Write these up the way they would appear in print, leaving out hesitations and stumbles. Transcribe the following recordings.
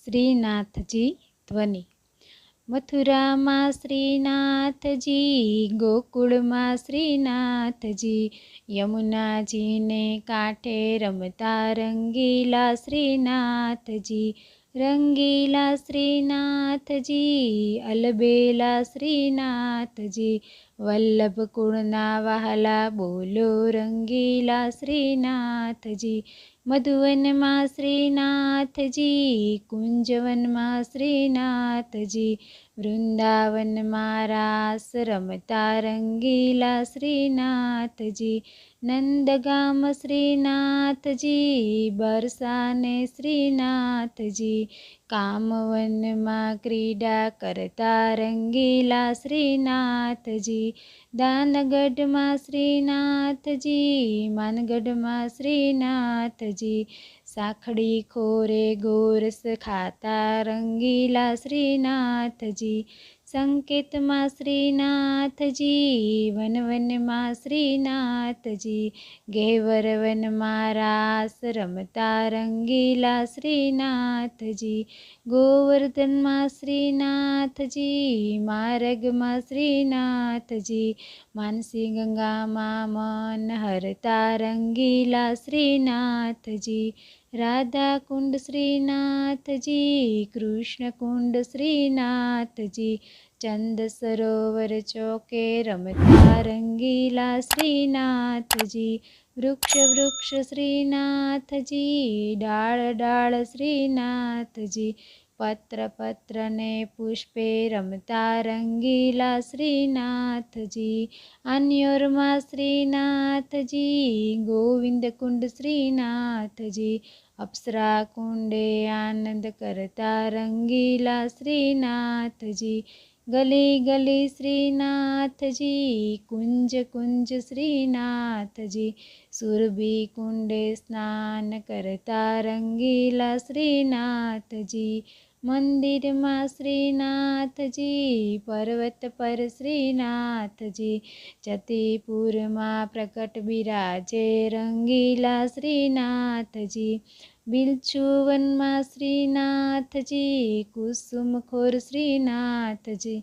શ્રીનાથજી ધ્વનિ। મથુરામાં શ્રીનાથજી, ગોકુળમાં શ્રીનાથજી, યમુનાજીને કાંઠે રમતા રંગીલા શ્રીનાથજી। રંગીલા શ્રીનાથજી, અલબેલા શ્રીનાથજી, વલ્લભ કુળના વહાલા બોલો રંગીલા શ્રીનાથજી। મધુવનમાં શ્રીનાથજી, કુંજવનમાં શ્રીનાથજી, વૃંદાવનમાં રાસ રમતા રંગીલા શ્રીનાથજી। નંદગામ શ્રીનાથજી, બરસાને શ્રીનાથજી, કામવનમાં ક્રીડા કરતા રંગીલા શ્રીનાથજી। દાનગઢમાં શ્રીનાથજી, માનગઢમાં શ્રીનાથજી, સાખડી ખોરે ગોરસ ખાતા રંગીલા શ્રીનાથજી। સંકેતમાં શ્રીનાથજી, વનમાં શ્રીનાથજી, ગેવર વનમાં રાસ રમતા રંગીલા શ્રીનાથજી। ગોવર્ધનમાં શ્રીનાથજી, માર્ગમાં શ્રીનાથજી, માનસી ગંગામાં મન હરતા રંગીલા શ્રીનાથજી। રાધાકુંડ શ્રીનાથજી, કૃષ્ણકુંડ શ્રીનાથજી, ચંદ સરોવર ચોકે રમતા રંગીલા શ્રીનાથજી। વૃક્ષ શ્રીનાથજી, ડાળ શ્રીનાથજી, પત્ર ને પુષ્પે રમતા રંગીલા શ્રીનાથજી। આન્યોરમાં શ્રીનાથજી, ગોવિંદકુંડ શ્રીનાથજી, અપ્સરા કુંડે આનંદ કરતા રંગીલા શ્રીનાથજી। ગલી શ્રીનાથજી, કુંજ શ્રીનાથજી, સુરભી કુંડે સ્નાન કરતા રંગીલા શ્રીનાથજી। મંદિરમાં શ્રીનાથજી, પર્વત પર શ્રીનાથજી, જતીપુરમાં પ્રકટ બિરાજે રંગીલા શ્રીનાથજી। બિલછુવનમાં શ્રીનાથજી, કુસુમખોર શ્રીનાથજી,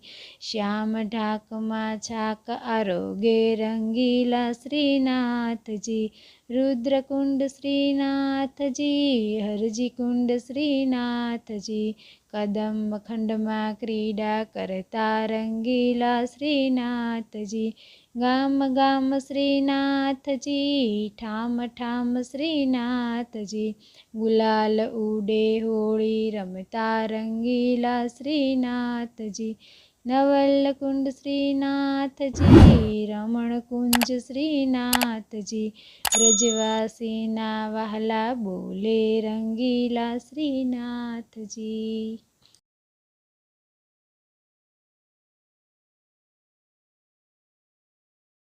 શ્યામ ઢાકમાં છાક આરોગે રંગીલા શ્રીનાથજી। રુદ્રકુંડ શ્રીનાથજી, હરજીકુંડ શ્રીનાથજી, કદમખંડમાં ક્રીડા કરતા રંગીલા શ્રીનાથજી। ગામ શ્રીનાથજી, ઠામ શ્રીનાથજી, ગુલાલ ઉડે હોળી રમતા રંગીલા શ્રીનાથજી। નવલકુંડ શ્રીનાથજી, રમણકુંજ શ્રીનાથજી, વ્રજવાસીના વહાલા બોલે રંગીલા શ્રીનાથજી।